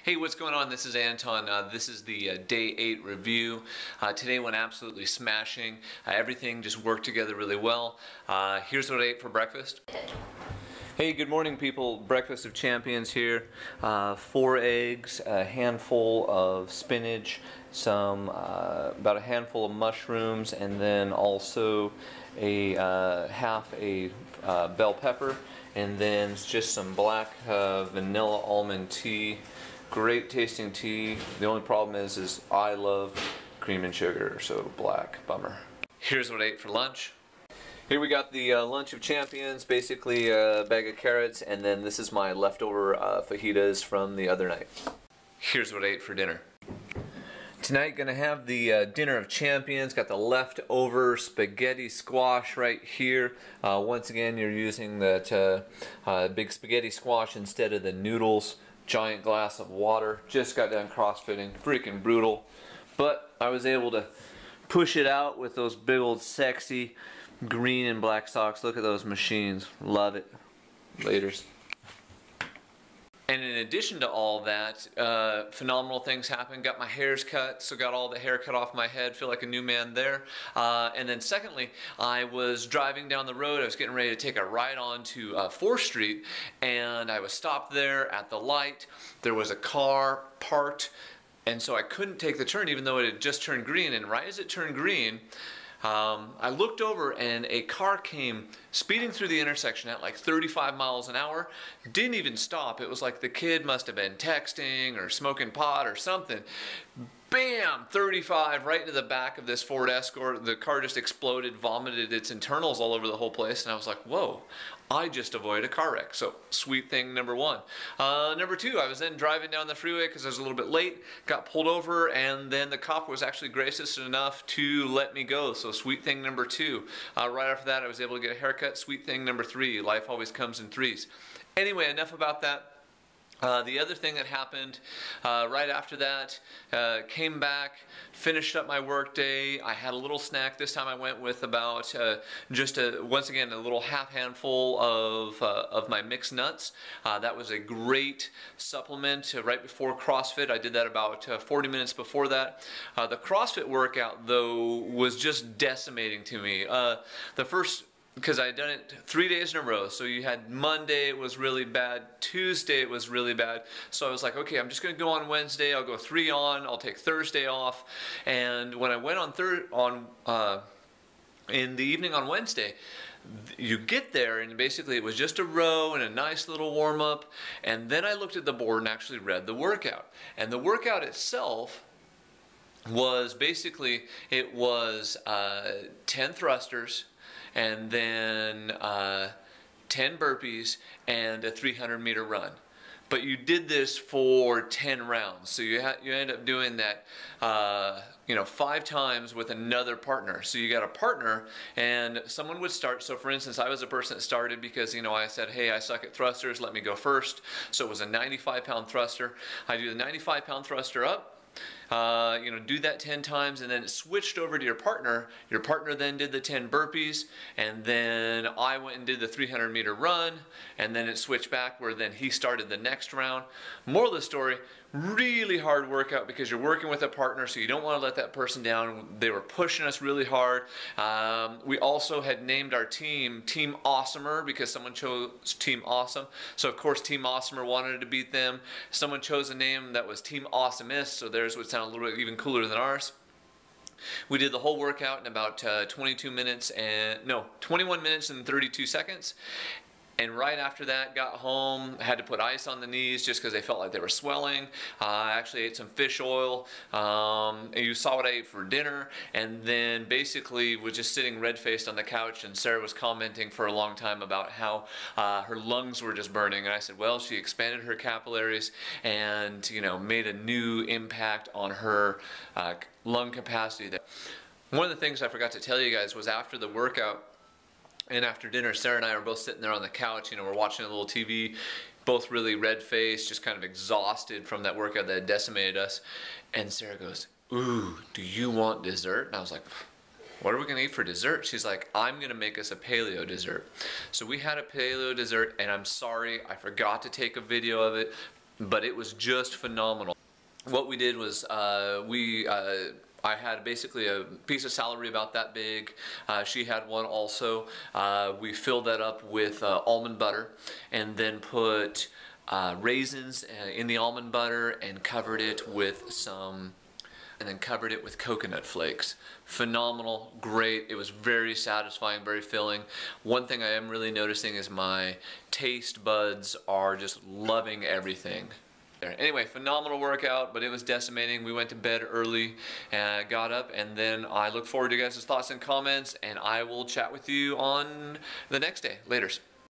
Hey, what's going on? This is Anton. This is the day 8 review. Today went absolutely smashing. Everything just worked together really well. Here's what I ate for breakfast. Hey, good morning people. Breakfast of Champions here. 4 eggs, a handful of spinach, about a handful of mushrooms, and then also half a bell pepper, and then just some black vanilla almond tea. Great tasting tea. The only problem is I love cream and sugar, so black. Bummer. Here's what I ate for lunch. Here we got the lunch of champions, basically a bag of carrots, and then this is my leftover fajitas from the other night. Here's what I ate for dinner. Tonight, gonna have the dinner of champions. Got the leftover spaghetti squash right here. Once again, you're using that big spaghetti squash instead of the noodles. Giant glass of water. Just got done crossfitting. Freaking brutal. But I was able to push it out with those big old sexy green and black socks. Look at those machines. Love it. Laters. And in addition to all that, phenomenal things happened. Got my hairs cut, so got all the hair cut off my head. Feel like a new man there. And then secondly, I was driving down the road. I was getting ready to take a ride on to 4th Street, and I was stopped there at the light. There was a car parked, and so I couldn't take the turn even though it had just turned green. And right as it turned green, I looked over and a car came speeding through the intersection at like 35 miles an hour. Didn't even stop. It was like the kid must have been texting or smoking pot or something. Bam! 35 right into the back of this Ford Escort. The car just exploded, vomited its internals all over the whole place, and I was like, whoa, I just avoided a car wreck. So, sweet thing number one. Number two, I was then driving down the freeway because I was a little bit late, got pulled over, and then the cop was actually gracious enough to let me go. So, sweet thing number two. Right after that, I was able to get a haircut. Sweet thing number three. Life always comes in threes. Anyway, enough about that. The other thing that happened right after that, came back, finished up my work day. I had a little snack. This time I went with about once again, a little half handful of my mixed nuts. That was a great supplement right before CrossFit. I did that about 40 minutes before that. The CrossFit workout, though, was just decimating to me. Because I had done it 3 days in a row. So you had Monday, it was really bad. Tuesday, it was really bad. So I was like, okay, I'm just going to go on Wednesday. I'll go 3 on. I'll take Thursday off. And when I went in the evening on Wednesday, you get there and basically it was just a row and a nice little warm-up. And then I looked at the board and actually read the workout. And the workout itself was basically, it was 10 thrusters, and then 10 burpees and a 300-meter run. But you did this for 10 rounds, so you end up doing that 5 times with another partner. So you got a partner, and someone would start. So for instance, I was a person that started because I said, hey, I suck at thrusters, let me go first. So it was a 95-pound thruster. I do the 95-pound thruster up. Do that 10 times, and then it switched over to your partner. Your partner then did the 10 burpees, and then I went and did the 300-meter run, and then it switched back where then he started the next round. Moral of the story, really hard workout because you're working with a partner, so you don't want to let that person down. They were pushing us really hard. We also had named our team Team Awesomer because someone chose Team Awesome. So of course Team Awesomer wanted to beat them. Someone chose a name that was Team Awesomest, so theirs would sound a little bit even cooler than ours. We did the whole workout in about 21 minutes and 32 seconds. And right after that, got home, had to put ice on the knees just because they felt like they were swelling. I actually ate some fish oil. You saw what I ate for dinner. And then basically was just sitting red-faced on the couch, and Sarah was commenting for a long time about how her lungs were just burning. And I said, well, she expanded her capillaries and, made a new impact on her lung capacity there. One of the things I forgot to tell you guys was after the workout, and after dinner, Sarah and I were both sitting there on the couch, we're watching a little TV, both really red-faced, just kind of exhausted from that workout that had decimated us. And Sarah goes, ooh, do you want dessert? And I was like, what are we gonna eat for dessert? She's like, I'm gonna make us a paleo dessert. So we had a paleo dessert, and I'm sorry, I forgot to take a video of it. but it was just phenomenal. What we did was I had basically a piece of celery about that big. She had one also. We filled that up with almond butter and then put raisins in the almond butter and covered it with coconut flakes. Phenomenal, great. It was very satisfying, very filling. One thing I am really noticing is my taste buds are just loving everything. Anyway, phenomenal workout, but it was decimating. We went to bed early and got up, and then I look forward to you guys' thoughts and comments, and I will chat with you on the next day. Laters.